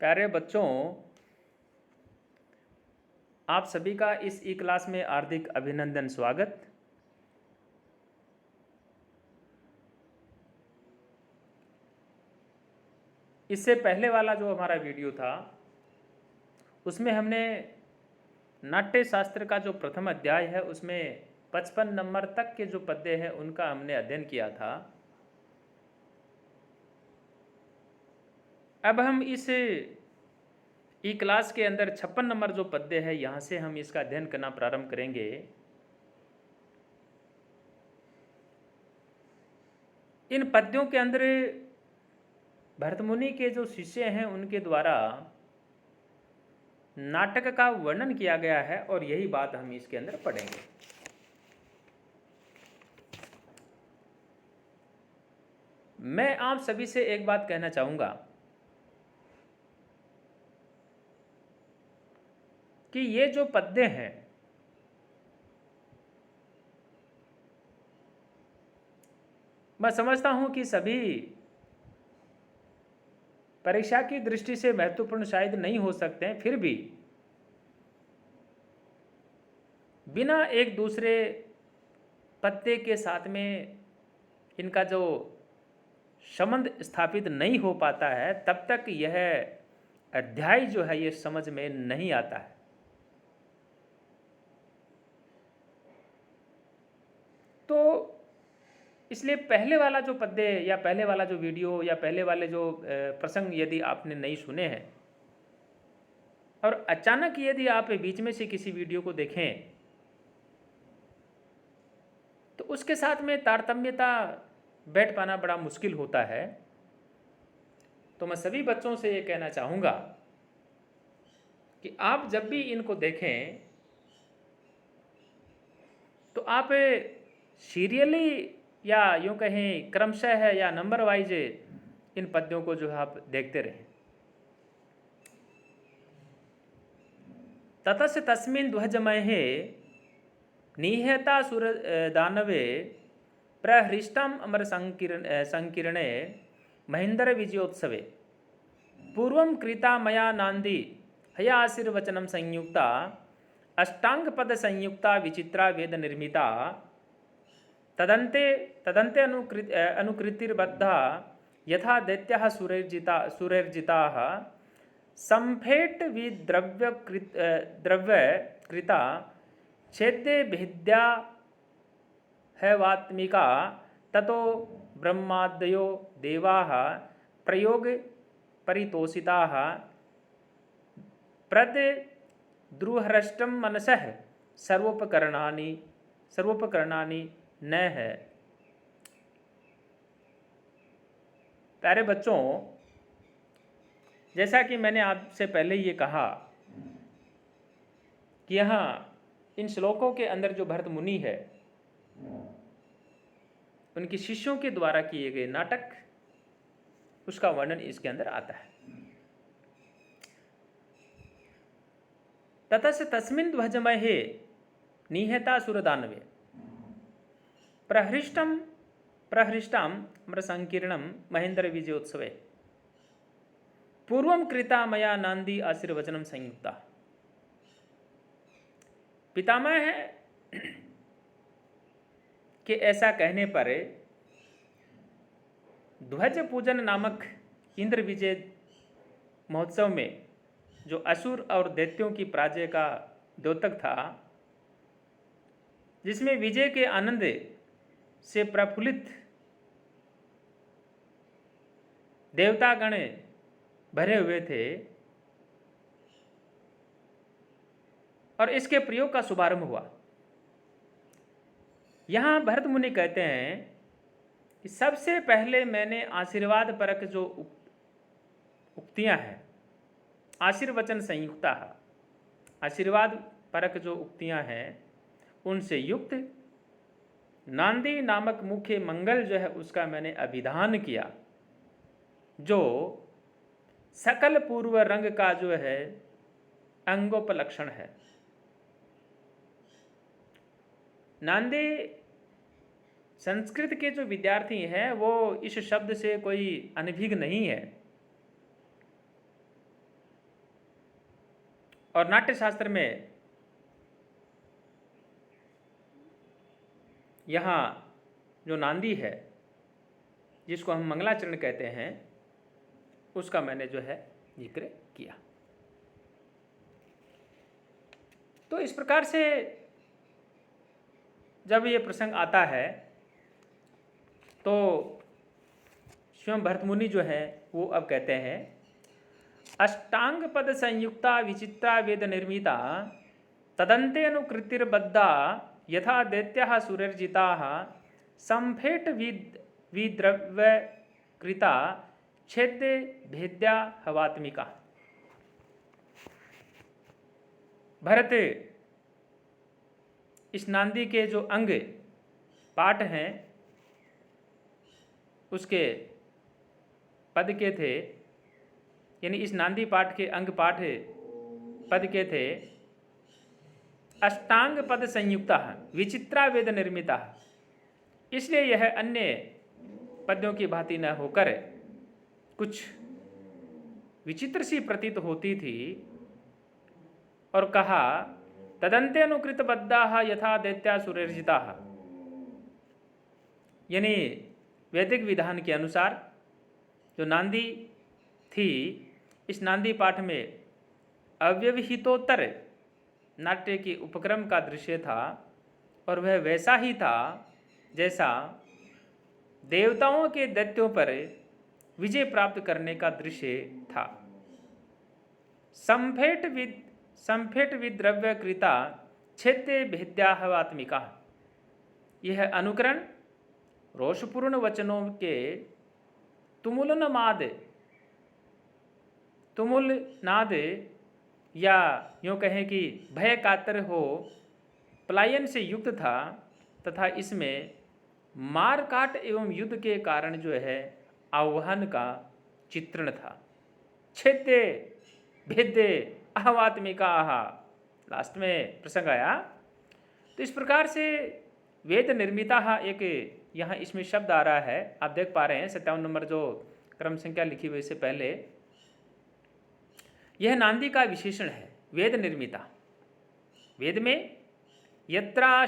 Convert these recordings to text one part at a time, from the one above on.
प्यारे बच्चों, आप सभी का इस ई क्लास में हार्दिक अभिनंदन स्वागत। इससे पहले वाला जो हमारा वीडियो था उसमें हमने नाट्य शास्त्र का जो प्रथम अध्याय है उसमें 55 नंबर तक के जो पद्य हैं उनका हमने अध्ययन किया था। अब हम इस ई क्लास के अंदर 56 नंबर जो पद्य है यहाँ से हम इसका अध्ययन करना प्रारंभ करेंगे। इन पद्यों के अंदर भरतमुनि के जो शिष्य हैं उनके द्वारा नाटक का वर्णन किया गया है और यही बात हम इसके अंदर पढ़ेंगे। मैं आप सभी से एक बात कहना चाहूंगा कि ये जो पद्य हैं मैं समझता हूं कि सभी परीक्षा की दृष्टि से महत्वपूर्ण शायद नहीं हो सकते हैं, फिर भी बिना एक दूसरे पत्ते के साथ में इनका जो संबंध स्थापित नहीं हो पाता है तब तक यह अध्याय जो है ये समझ में नहीं आता है। तो इसलिए पहले वाला जो पद्य या पहले वाला जो वीडियो या पहले वाले जो प्रसंग यदि आपने नहीं सुने हैं और अचानक यदि आप बीच में से किसी वीडियो को देखें तो उसके साथ में तारतम्यता बैठ पाना बड़ा मुश्किल होता है। तो मैं सभी बच्चों से ये कहना चाहूँगा कि आप जब भी इनको देखें तो आप सीरियली या यूँ कहें क्रमशः है या नंबर वाइज इन पद्यों को जो है आप देखते रहें। ततस्य तस्मिन् ध्वजमहे निहतासुर दानवे प्रहृष्टम अमर संकीर्णे महेंद्र विजयोत्सवे पूर्वं कृता मया नांदी हयाशीर्वचनम संयुक्ता अष्टांग पद संयुक्ता विचित्रा वेद निर्मिता तदन्ते अनुकृतिर्बद्धा यथा दैत्याः सुरैर्जिताः संफेट द्रव्य कृता छेद्ये भेद्या हैवात्मिका ततो ब्रह्मादयो देवाः प्रयोग परितोषिताः प्रद द्रुहृष्टम मनसः सर्वोपकरणानि न है। प्यारे बच्चों, जैसा कि मैंने आपसे पहले ये कहा कि यहाँ इन श्लोकों के अंदर जो भरत मुनि है उनके शिष्यों के द्वारा किए गए नाटक उसका वर्णन इसके अंदर आता है। ततस्य तस्मिन् ध्वजमहे निहतासुरदानवे प्रहृष्टाम अमरसंकीर्णम महेंद्र विजयोत्सवे पूर्वं कृता मया नांदी आशीर्वचनम संयुक्ता। पितामह है कि ऐसा कहने पर ध्वज पूजन नामक इंद्र विजय महोत्सव में जो असुर और दैत्यों की पराजय का द्योतक था, जिसमें विजय के आनंद से प्रफुल्लित देवतागण भरे हुए थे और इसके प्रयोग का शुभारंभ हुआ। यहाँ भरत मुनि कहते हैं कि सबसे पहले मैंने आशीर्वाद परक जो उक्तियाँ हैं, आशीर्वचन संयुक्ता, आशीर्वाद परक जो उक्तियाँ हैं उनसे युक्त नांदी नामक मुख्य मंगल जो है उसका मैंने अभिधान किया, जो सकल पूर्व रंग का जो है अंगोपलक्षण है। नांदी संस्कृत के जो विद्यार्थी हैं वो इस शब्द से कोई अनभिज्ञ नहीं है। और नाट्यशास्त्र में यहाँ जो नांदी है, जिसको हम मंगलाचरण कहते हैं, उसका मैंने जो है जिक्र किया। तो इस प्रकार से जब ये प्रसंग आता है तो स्वयं भरतमुनि जो है वो अब कहते हैं, अष्टांग पद संयुक्ता विचित्रा वेद निर्मिता तदंतेनुकृतिर्बद्धा यथा दैत्याः सुरर्जिताः संफेट विद्रव्यकृता छेदे भेद्या हवात्मिका। भरत इस नांदी के जो अंग पाठ हैं उसके पद के थे, यानी इस नांदी पाठ के अंग पाठ पद के थे, अष्टांग पद संयुक्ता विचित्रा वेद निर्मिता, इसलिए यह अन्य पद्यों की भांति न होकर कुछ विचित्र सी प्रतीत होती थी। और कहा, तदंते अनुकृत बद्धा यथा दैत्या सुरर्जिता, यानी वैदिक विधान के अनुसार जो नांदी थी, इस नांदी पाठ में अव्यवहितोत्तर नाट्य के उपक्रम का दृश्य था, और वह वैसा ही था जैसा देवताओं के दैत्यों पर विजय प्राप्त करने का दृश्य था। संफेट विद्रव्य कृता छेदे भेद्या हवात्मिका, यह अनुकरण रोषपूर्ण वचनों के तुमुल नाद या यूँ कहें कि भय कातर हो पलायन से युक्त था, तथा इसमें मार काट एवं युद्ध के कारण जो है आह्वान का चित्रण था। छेदे भेदे अहवात्मिका, लास्ट में प्रसंग आया। तो इस प्रकार से वेद निर्मिता एक यहाँ इसमें शब्द आ रहा है, आप देख पा रहे हैं 57 नंबर जो क्रम संख्या लिखी हुई से पहले, यह नांदी का विशेषण है, वेद निर्मिता। वेद में यत्रा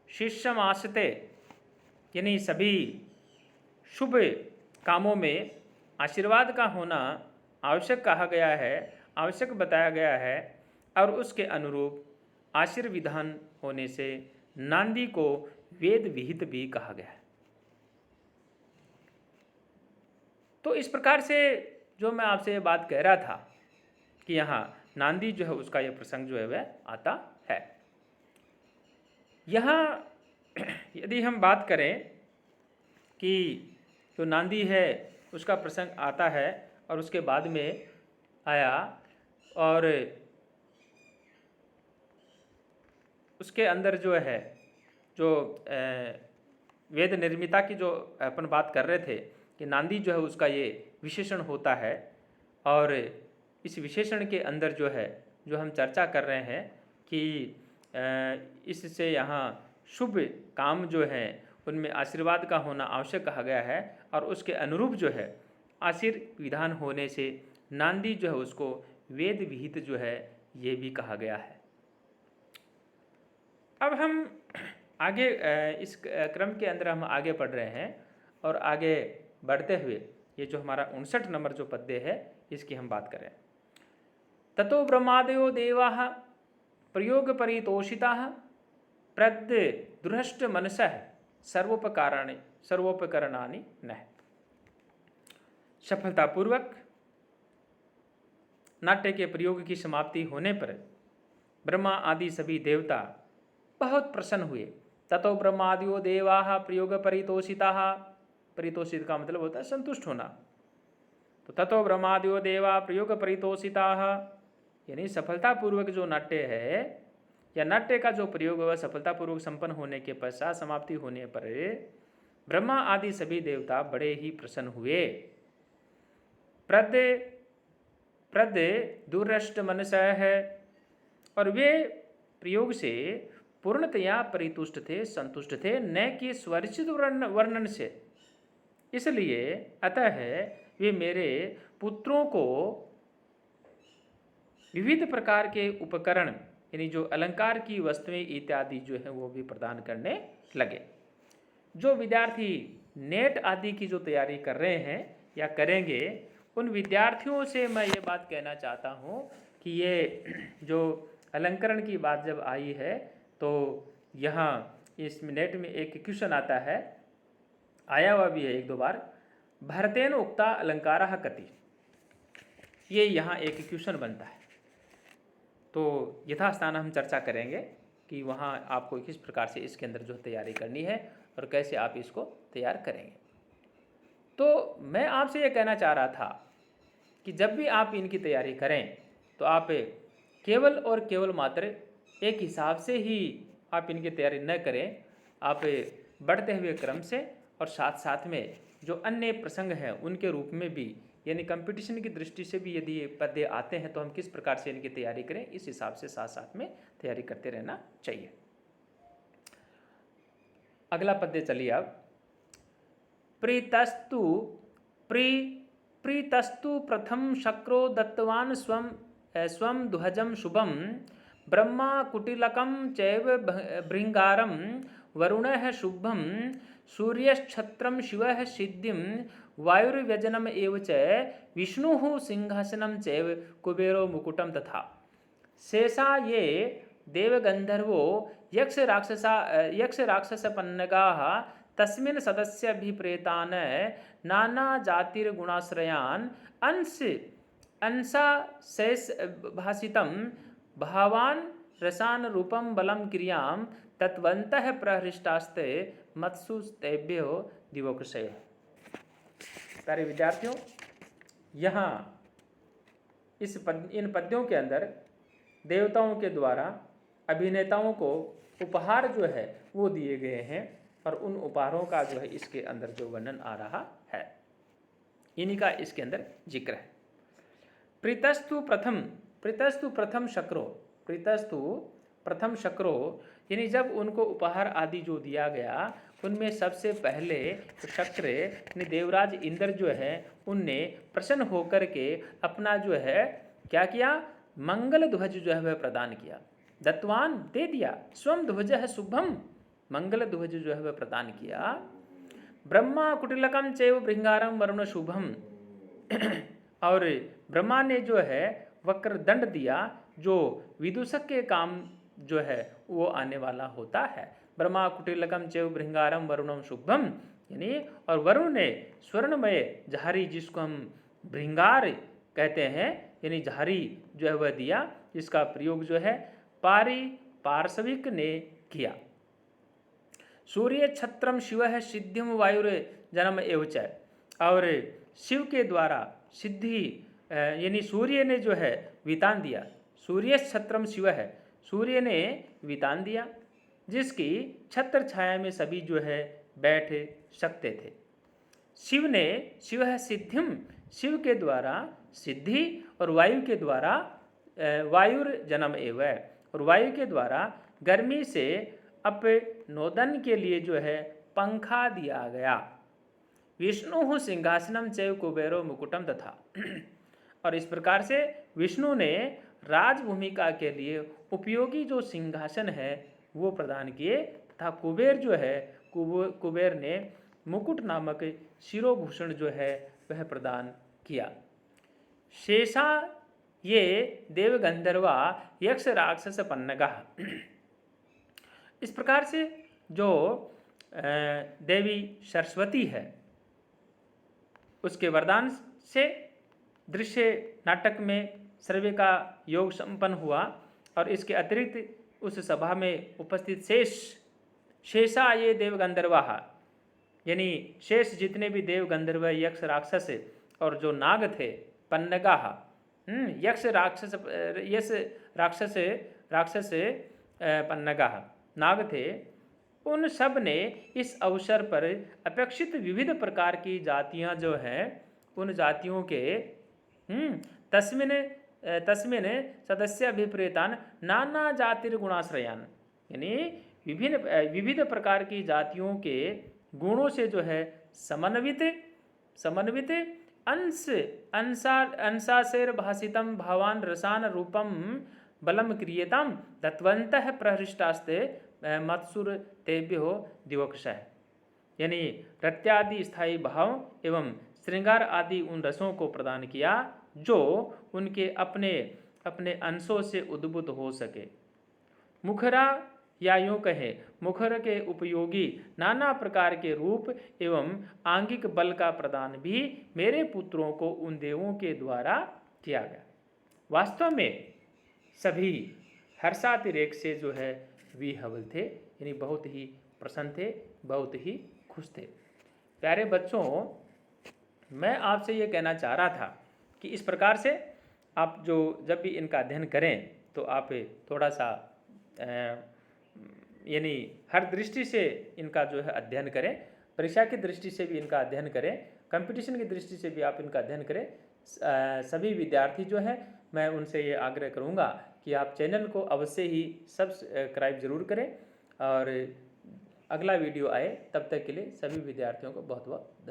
शिष्यम आश्रिते, यानी सभी शुभ कामों में आशीर्वाद का होना आवश्यक कहा गया है, आवश्यक बताया गया है, और उसके अनुरूप आशीर्विधान होने से नांदी को वेद विहित भी कहा गया है। तो इस प्रकार से जो मैं आपसे ये बात कह रहा था कि यहाँ नांदी जो है उसका यह प्रसंग जो है वह आता है। यहाँ यदि हम बात करें कि जो नांदी है उसका प्रसंग आता है और उसके बाद में आया, और उसके अंदर जो है जो वेद निर्मिता की जो अपन बात कर रहे थे कि नांदी जो है उसका ये विशेषण होता है, और इस विशेषण के अंदर जो है जो हम चर्चा कर रहे हैं कि इससे यहाँ शुभ काम जो है उनमें आशीर्वाद का होना आवश्यक कहा गया है, और उसके अनुरूप जो है आशीर्विधान होने से नांदी जो है उसको वेद विहित जो है ये भी कहा गया है। अब हम आगे इस क्रम के अंदर हम आगे बढ़ रहे हैं, और आगे बढ़ते हुए ये जो हमारा 59 नंबर जो पद्य है इसकी हम बात करें। ततो ब्रह्मादयो देवाः प्रयोग परितोषिताः प्रद्य दुरष्ट मनसः सर्वोपकरणानि नः। सफलतापूर्वक नाट्य के प्रयोग की समाप्ति होने पर ब्रह्मा आदि सभी देवता बहुत प्रसन्न हुए। ततो ब्रह्मादियो देवाः प्रयोग परितोषिताः, परितोषित का मतलब होता है संतुष्ट होना। तो ततो ब्रह्मादियो देवा प्रयोग परितोषिताः, यानी सफलतापूर्वक जो नाट्य है या नाट्य का जो प्रयोग वह सफलतापूर्वक संपन्न होने के पश्चात समाप्ति होने पर ब्रह्मा आदि सभी देवता बड़े ही प्रसन्न हुए। प्रद्य दुरष्ट मनसः है, और वे प्रयोग से पूर्णतया परितुष्ट थे, संतुष्ट थे, न कि स्वरचित वर्णन से। इसलिए अतः वे मेरे पुत्रों को विविध प्रकार के उपकरण यानी जो अलंकार की वस्तुएं इत्यादि जो है वो भी प्रदान करने लगे। जो विद्यार्थी नेट आदि की जो तैयारी कर रहे हैं या करेंगे, उन विद्यार्थियों से मैं ये बात कहना चाहता हूँ कि ये जो अलंकरण की बात जब आई है तो यहाँ इस नेट में एक क्वेश्चन आता है, आया हुआ भी है एक दो बार, भरतेन उक्ता अलंकारा कति, ये यहाँ एक क्वेश्चन बनता है। तो यथास्थान हम चर्चा करेंगे कि वहाँ आपको किस प्रकार से इसके अंदर जो तैयारी करनी है और कैसे आप इसको तैयार करेंगे। तो मैं आपसे ये कहना चाह रहा था कि जब भी आप इनकी तैयारी करें तो आप केवल और केवल मात्र एक हिसाब से ही आप इनकी तैयारी न करें, आप बढ़ते हुए क्रम से और साथ साथ में जो अन्य प्रसंग हैं उनके रूप में भी, यानी कंपटीशन की दृष्टि से भी यदि ये पद्य आते हैं तो हम किस प्रकार से इनकी तैयारी करें, इस हिसाब से साथ साथ में तैयारी करते रहना चाहिए। अगला पद्य चलिए अब। प्रीतस्तु प्रथम शक्रो दत्तवान स्वम दुहजम शुभम ब्रह्मा कुटिलकम चैव भृंगारम वरुणः शुभम सूर्यश्छत्रम शिवः सिद्धिम वायुर्व्यजनम एव च विष्णुः सिंहासनम चैव कुबेरो मुकुटम तथा। शेषा ये देवगंधर्वो यक्ष राक्षसपन्नगाः तस्मिन् सदस्यभिप्रेतान् नाना जातिर्गुणाश्रयान् अंसा शेष भासितं भावान् रसान् रूपं बलं क्रियां तत्वन्तः प्रहृष्टास्ते मत्सु तेभ्यो दिवोकृषय। प्यारे विद्यार्थियों, यहाँ इन पद्यों के अंदर देवताओं के द्वारा अभिनेताओं को उपहार जो है वो दिए गए हैं और उन उपहारों का जो है इसके अंदर जो वर्णन आ रहा है, इन्हीं का इसके अंदर जिक्र है। प्रीतस्तु प्रथम शक्रो यानी जब उनको उपहार आदि जो दिया गया उनमें सबसे पहले शक्र यानी देवराज इंद्र जो है उनने प्रसन्न होकर के अपना जो है क्या किया, मंगल ध्वज जो है वह प्रदान किया। दत्तवान दे दिया, स्वम ध्वज है शुभम, मंगल ध्वज जो है वह प्रदान किया। ब्रह्मा कुटिलकम चैव भृंगारम वरुण शुभम और ब्रह्मा ने जो है वक्र दंड दिया जो विदूषक के काम जो है वो आने वाला होता है। ब्रह्मा कुटिलकम चैव भृंगारम वरुणम शुभम यानी और वरुण ने स्वर्णमय झारी जिसको हम भृंगार कहते हैं यानी झारी जो है वह दिया, जिसका प्रयोग जो है पार्श्विक ने किया। सूर्य छत्रम शिव है सिद्धिम वायुर जन्म एवच और शिव के द्वारा सिद्धि यानी सूर्य ने जो है वितान दिया। सूर्य छत्रम शिव है, सूर्य ने वितान दिया जिसकी छत्र छाया में सभी जो है बैठ सकते थे। शिव है सिद्धिम, शिव के द्वारा सिद्धि और वायु के द्वारा वायुर जन्म एवं और वायु के द्वारा गर्मी से अपनोदन के लिए जो है पंखा दिया गया। विष्णु सिंहासनम चैव कुबेरो मुकुटम तथा और इस प्रकार से विष्णु ने राजभूमिका के लिए उपयोगी जो सिंहासन है वो प्रदान किए तथा कुबेर जो है कुबेर ने मुकुट नामक शिरोभूषण जो है वह प्रदान किया। शेषा ये देवगंधर्वा यक्ष राक्षस पन्नगा। इस प्रकार से जो देवी सरस्वती है उसके वरदान से दृश्य नाटक में सर्वे का योग संपन्न हुआ और इसके अतिरिक्त उस सभा में उपस्थित शेषा ये देवगंधर्वा यानी शेष जितने भी देव गंधर्व यक्ष राक्षस और जो नाग थे पन्नगा यक्ष राक्षस पन्नगा नाग थे, उन सब ने इस अवसर पर अपेक्षित विविध प्रकार की जातियां जो हैं उन जातियों के तस्मिन सदस्य अभिप्रेतान नाना जातिर्गुणाश्रयान यानी विविध प्रकार की जातियों के गुणों से जो है समन्वित अंश अंशाशेर भाषितम भावान रसान रूपम बलम क्रियताम तत्वंतः प्रहृष्टास्ते मत्सुर तेभ्यो दिवक्षः। यानी रत्यादि स्थायी भाव एवं श्रृंगार आदि उन रसों को प्रदान किया जो उनके अपने अपने अंशों से उद्भूत हो सके। मुखरा या यूँ कहे मुखर के उपयोगी नाना प्रकार के रूप एवं आंगिक बल का प्रदान भी मेरे पुत्रों को उन देवों के द्वारा किया गया। वास्तव में सभी हर्षातिरेक से जो है विह्वल थे, यानी बहुत ही प्रसन्न थे, बहुत ही खुश थे। प्यारे बच्चों, मैं आपसे ये कहना चाह रहा था कि इस प्रकार से आप जो जब भी इनका अध्ययन करें तो आप थोड़ा सा यानी हर दृष्टि से इनका जो है अध्ययन करें, परीक्षा की दृष्टि से भी इनका अध्ययन करें, कंपटीशन की दृष्टि से भी आप इनका अध्ययन करें। सभी विद्यार्थी जो है मैं उनसे ये आग्रह करूँगा कि आप चैनल को अवश्य ही सब्सक्राइब जरूर करें और अगला वीडियो आए तब तक के लिए सभी विद्यार्थियों को बहुत बहुत धन्यवाद।